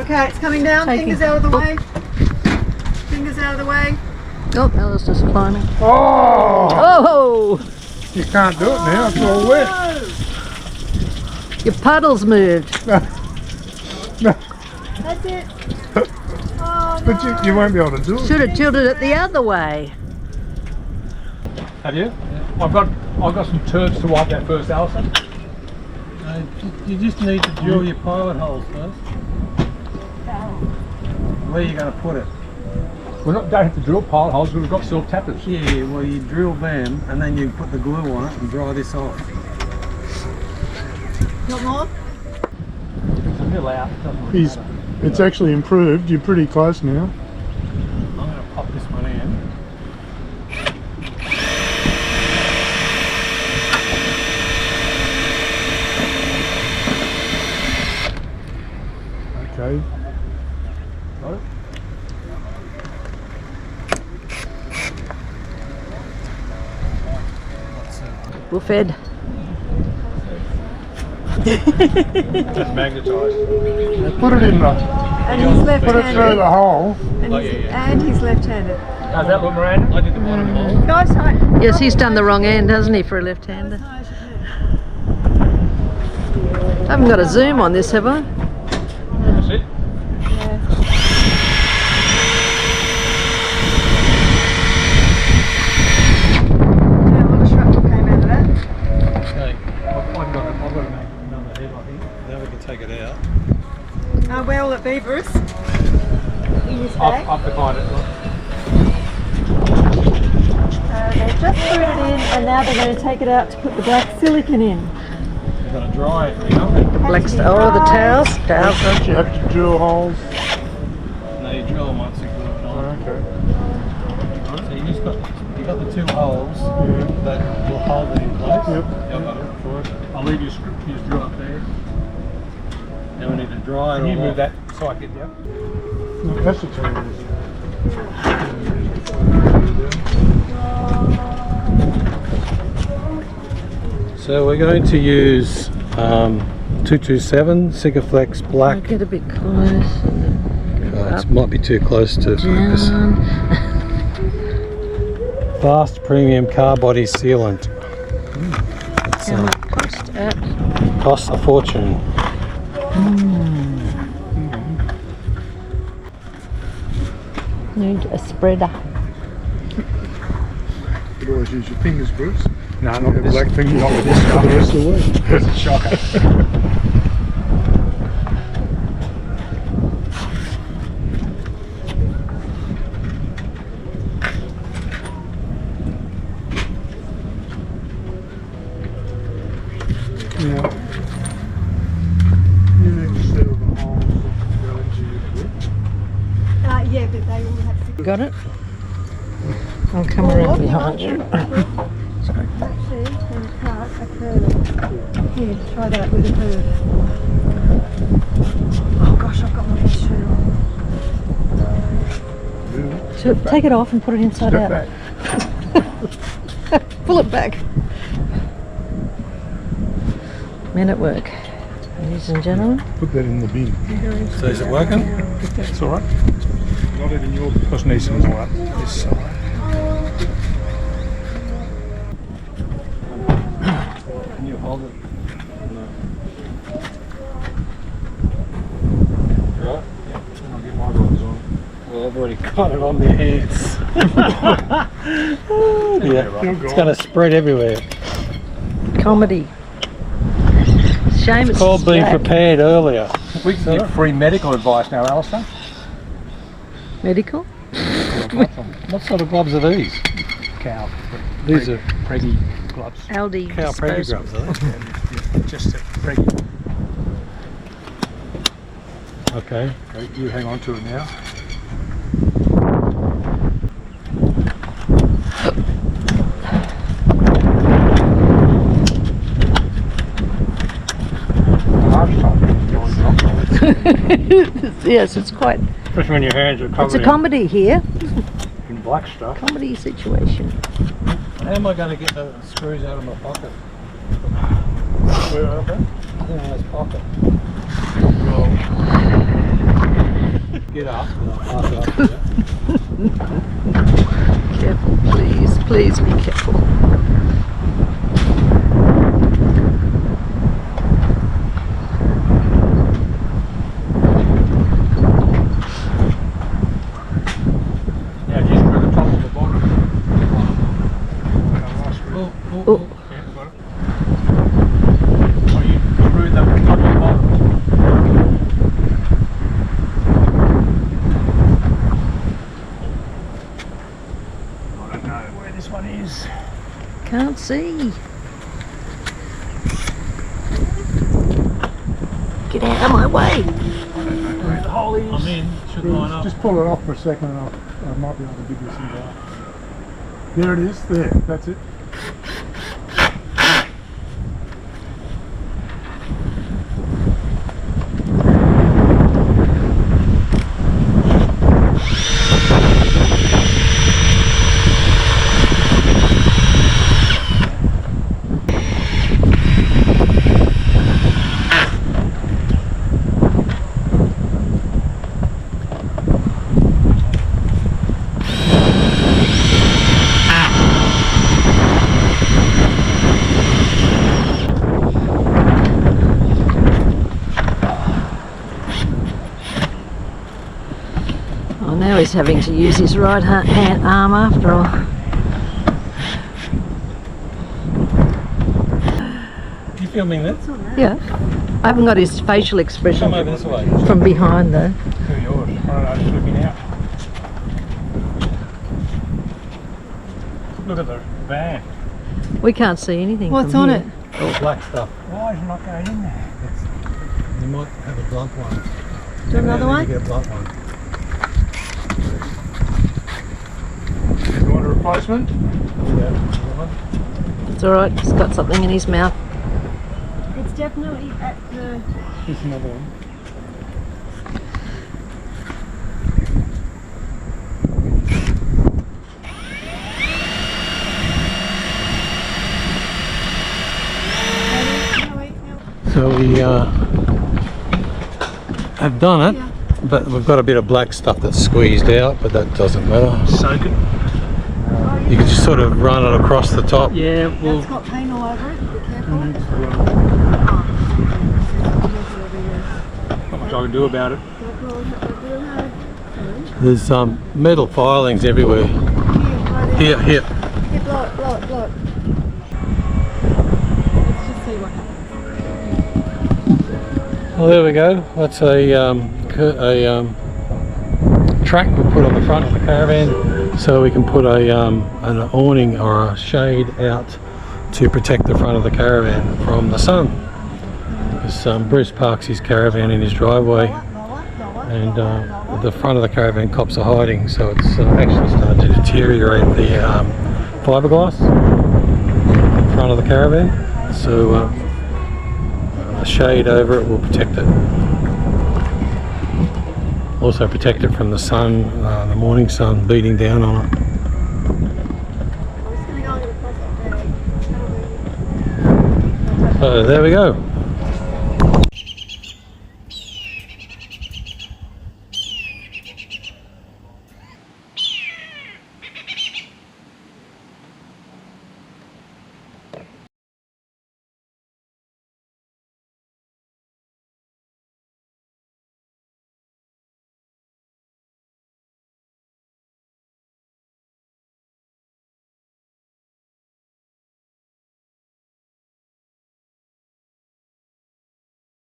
Okay, it's coming down. Fingers out of the way. Fingers out of the way. Oh, Alistair's climbing. Oh! Oh! You can't do it now, it's all wet. Your puddle's moved. No. That's it. Oh, no. But you won't be able to do it. Should have tilted it the other way. Have you? I've got some turds to wipe out first, Alison. You just need to drill your pilot holes first. Where are you going to put it? We don't have to drill pilot holes, we've got self-tappers. Yeah, well you drill them and then you put the glue on it and dry this off. Got more? It's a mill out, doesn't really matter. It's actually improved, you're pretty close now. I'm going to pop this one in. Okay. Got it? We're fed. That's magnetised. Put it in the, And he's put it through left-handed. the hole. And he's left-handed. How's that look, Miranda? I did the bottom hole. Go tight. Yes, he's done the wrong end, hasn't he, for a left-hander? I haven't got a zoom on this, have I? That's it. Okay, I've got to make another head, I think. now we can take it out. Where will it be, Bruce? In his bag? I've defined it. They've just screwed it in and now they're going to take it out to put the black silicone in. You've got to dry it now. Black oh, the towels. Towels. Don't you have to drill holes? No, you drill them once you glue it on. Okay. So you've got the two holes that will hold it in place. Yep. I'll leave your drill up there. Now we need to dry it Can you all move off. that so I can get No, that's the turn. So we're going to use 227 Sigaflex Black. Get a bit close. It might be too close to focus. Down. Fast Premium Car Body Sealant. It's, How much cost at? costs a fortune. Need a spreader. You always use your fingers, Bruce. No, You not have this. black fingers Not with this for the rest of the week. It's a shocker. Yeah. You need to seal the holes that go into your grip. Yeah, but they all have to. Got it? I'll come around behind you. Actually, and cut a curve. Here, try that with a curve. Oh gosh, I've got my best shoe on. So take it off and put it inside Step out. back. Pull it back. Men at work. Ladies and gentlemen. Put that in the bin. So is it working? It's all right. Not even your because Neeson's all right. It's all right. Can you hold it? Right? I'll get my rods on. Well, I've already got it on my hands. Yeah, it's going to spread everywhere. Comedy. Shame it's Called being black. prepared earlier. We can give free medical advice now, Alistair. Medical? What sort of gloves are these? Cow. These are Preggy gloves. Aldi cow pregnant disposable. gloves, are they? Just a Preggy. Okay. Okay, you hang on to it now. Yes, it's quite. Especially when your hands are It's covered a comedy here. in black stuff. Comedy situation. How am I going to get the screws out of my pocket? Where are they? In this pocket. Well, get up and I'll pass it up to you. Careful, please. Please be careful. Yeah, just through the top of the bottom. Oh. Yeah, got it. Oh, you through the top of the bottom. I don't know where this one is. Can't see. Get out of my way. Where the hole is. I'm in, should line up. Just pull it off for a second and I might be able to give you some glass. There it is, there, that's it. Oh, now he's having to use his right hand arm after all. You filming that? Yeah. I haven't got his facial expression Come over this way. from behind though. To yours. I don't know, just looking out. Look at the van. We can't see anything. What's from on here. it? All black stuff. Why is it not going in there? You might have a blunt one. Do another one? You get a blunt one. You want a replacement? It's alright, he's got something in his mouth. It's definitely at the... Here's another one. So we have done it, but we've got a bit of black stuff that's squeezed out, but that doesn't matter. Soak it. You can just sort of run it across the top. Yeah, well, That's got paint all over it, be careful. not much I can do about it. There's metal filings everywhere. Here. Here, blow it. Let's just see what happens. Well, there we go. That's a track we put on the front of the caravan, so we can put an awning or a shade out to protect the front of the caravan from the sun. Because Bruce parks his caravan in his driveway, and the front of the caravan cops are hiding, so it's actually starting to deteriorate the fiberglass in front of the caravan. So the shade over it will protect it. Also protect it from the sun, the morning sun beating down on it. So there we go.